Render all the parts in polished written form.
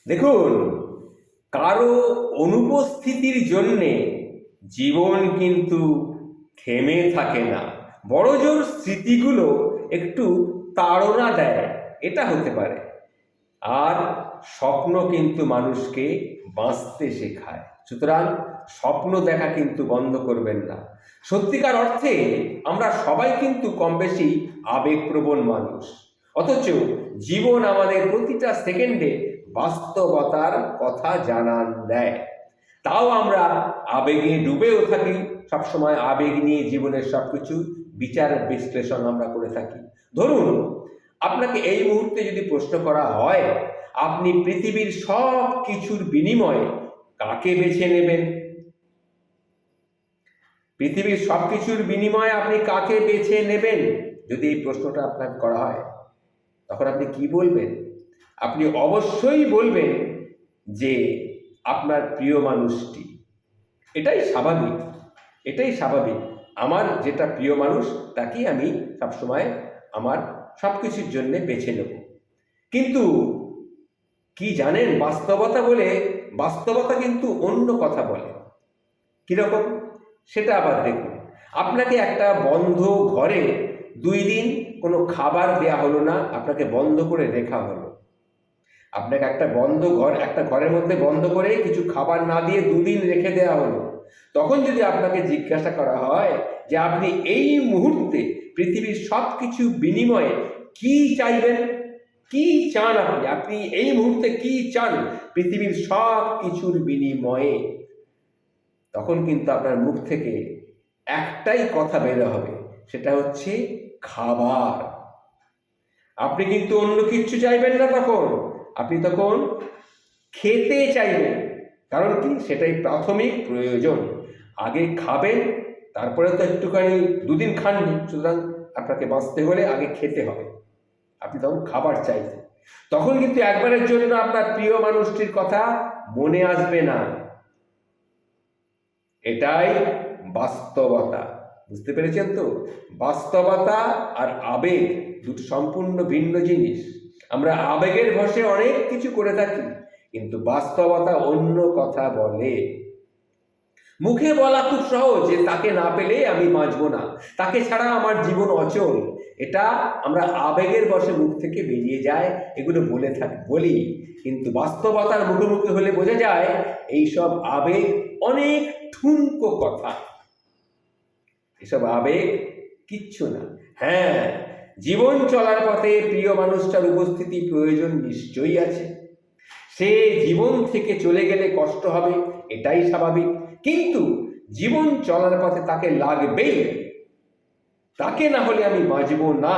দেখুন, কারো অনুপস্থিতির জন্যে জীবন কিন্তু থেমে থাকে না, বড়জোর স্মৃতিগুলো একটু তাড়না দেয়, এটা হতে পারে। আর স্বপ্ন কিন্তু মানুষকে বাঁচতে শেখায়। সুতরাং স্বপ্ন দেখা কিন্তু বন্ধ করবেন না। সত্যিকার অর্থে আমরা সবাই কিন্তু কম বেশি আবেগপ্রবণ মানুষ, অথচ জীবন আমাদের প্রতিটা সেকেন্ডে বাস্তবতার কথা জানান দেয়। তাও আমরা আবেগে ডুবেও থাকি, সবসময় আবেগ নিয়ে জীবনের সব কিছু বিচার বিশ্লেষণ আমরা করে থাকি। ধরুন, আপনাকে এই মুহূর্তে যদি প্রশ্ন করা হয়, আপনি পৃথিবীর সব কিছুর বিনিময়ে কাকে বেছে নেবেন? পৃথিবীর সব কিছুর বিনিময়ে আপনি কাকে বেছে নেবেন? যদি এই প্রশ্নটা আপনাকে করা হয়, তখন আপনি কি বলবেন? আপনি অবশ্যই বলবেন যে আপনার প্রিয় মানুষটি। এটাই স্বাভাবিক, এটাই স্বাভাবিক। আমার যেটা প্রিয় মানুষ তাকেই আমি সবসময় আমার সব কিছুর জন্যে বেছে নেব। কিন্তু কি জানেন, বাস্তবতা কিন্তু অন্য কথা বলে। কীরকম সেটা আবার দেখুন। আপনাকে একটা বন্ধ ঘরে 2 দিন কোনো খাবার দেয়া হলো না, আপনাকে বন্ধ করে রেখা হলো। আপনাকে একটা ঘরের মধ্যে বন্ধ করে কিছু খাবার না দিয়ে 2 দিন রেখে দেওয়া হলো। তখন যদি আপনাকে জিজ্ঞাসা করা হয় যে আপনি এই মুহূর্তে পৃথিবীর সব কিছু বিনিময়ে কি চাইবেন, কি চান, আপনি এই মুহূর্তে কি চান পৃথিবীর সব কিছুর বিনিময়ে, তখন কিন্তু আপনার মুখ থেকে একটাই কথা বের হবে, সেটা হচ্ছে খাবার। আপনি কিন্তু অন্য কিচ্ছু চাইবেন না, আপনি তখন খেতে চাইবেন। কারণ কি, সেটাই প্রাথমিক প্রয়োজন। আগে খাবেন, তারপরে তো একটুখানি 2 দিন খাননি, সুতরাং আপনাকে বাঁচতে হলে আগে খেতে হবে। আপনি তখন খাবার চাইছেন, তখন কিন্তু একবারের জন্য আপনার প্রিয় মানুষটির কথা মনে আসবে না। এটাই বাস্তবতা। বুঝতে পেরেছেন তো? বাস্তবতা আর আবেগ দুটো সম্পূর্ণ ভিন্ন জিনিস। আমরা আবেগের বশে অনেক কিছু করে থাকি, কিন্তু বাস্তবতা অন্য কথা বলে। মুখে বলা খুব সহজ যে তাকে না পেলে আমি বাঁচব না, তাকে ছাড়া আমার জীবন অচল। এটা আমরা আবেগের বশে মুখ থেকে বেরিয়ে যায়, এগুলো বলি। কিন্তু বাস্তবতার মুখোমুখি হলে বোঝা যায় এইসব আবেগ অনেক ঠুনকো কথা। এসব আবেগ কিচ্ছু না। হ্যাঁ, জীবন চলার পথে প্রিয় মানুষটার উপস্থিতি প্রয়োজন নিশ্চয়ই আছে। সে জীবন থেকে চলে গেলে কষ্ট হবে, এটাই স্বাভাবিক। কিন্তু জীবন চলার পথে তাকে লাগবেই, তাকে না হলে আমি বাঁচব না,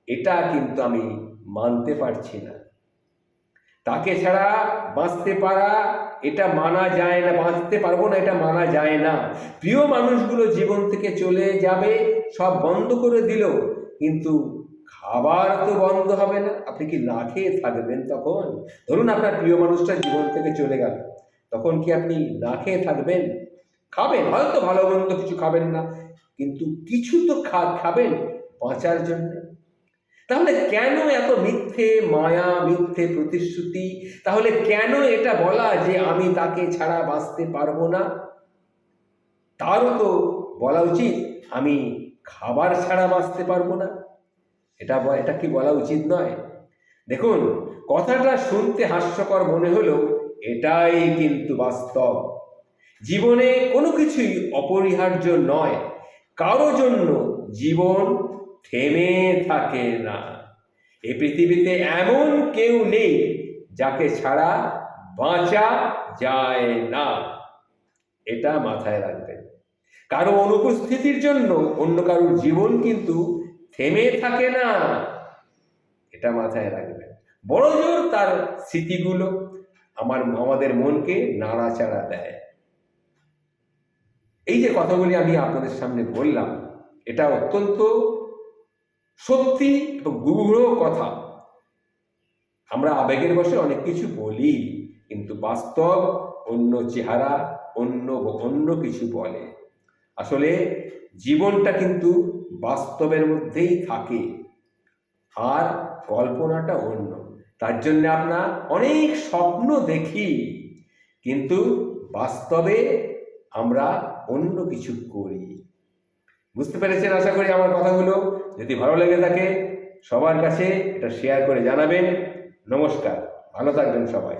এটা কিন্তু আমি মানতে পারছি না। তাকে ছাড়া বাঁচতে পারা এটা মানা যায় না, বাঁচতে পারবো না এটা মানা যায় না। প্রিয় মানুষগুলো জীবন থেকে চলে যাবে, সব বন্ধ করে দিল, কিন্তু খাবার তো বন্ধ হবে না। আপনি কি না খেয়ে থাকবেন তখন? ধরুন আপনার প্রিয় মানুষটা জীবন থেকে চলে গেল, তখন কি আপনি না খেয়ে থাকবেন? খাবেন, হয়তো ভালো মন্দ কিছু খাবেন না, কিন্তু কিছু তো খাবেন বাঁচার জন্য। তাহলে কেন এত মিথ্যে মায়া, মিথ্যে প্রতিশ্রুতি? তাহলে কেন এটা বলা যে আমি তাকে ছাড়া বাঁচতে পারবো না? তারও তো বলা উচিত আমি খাবার ছাড়া বাঁচতে পারবো না। এটা কি বলা উচিত নয়? দেখুন, কথাটা শুনতে হাস্যকর মনে হলো, এটাই কিন্তু বাস্তব। জীবনে কোনো কিছুই অপরিহার্য নয়, কারো জন্য জীবন থেমে থাকে না। এই পৃথিবীতে এমন কেউ নেই যাকে ছাড়া বাঁচা যায় না, এটা মাথায় রাখবেন। কারো অনুপস্থিতির জন্য অন্য কারোর জীবন কিন্তু থেমে থাকে না, এটা মাথায় রাখবেন। বড়জোর তার স্মৃতিগুলো আমাদের মনকে নাড়াচাড়া দেয়। এই যে কথাগুলি আমি আপনাদের সামনে বললাম, এটা অত্যন্ত সত্যি এবং গূঢ় কথা। আমরা আবেগের বশে অনেক কিছু বলি, কিন্তু বাস্তব অন্য চেহারা, অন্য কিছু বলে। আসলে জীবনটা কিন্তু বাস্তবের মধ্যেই থাকে, আর কল্পনাটা অন্য। তার জন্য আমরা অনেক স্বপ্ন দেখি, কিন্তু বাস্তবে আমরা অন্য কিছু করি। বুঝতে পেরেছেন আশা করি আমার কথাগুলো। যদি ভালো লেগে থাকে সবার কাছে এটা শেয়ার করে জানাবেন। নমস্কার, ভালো থাকবেন সবাই।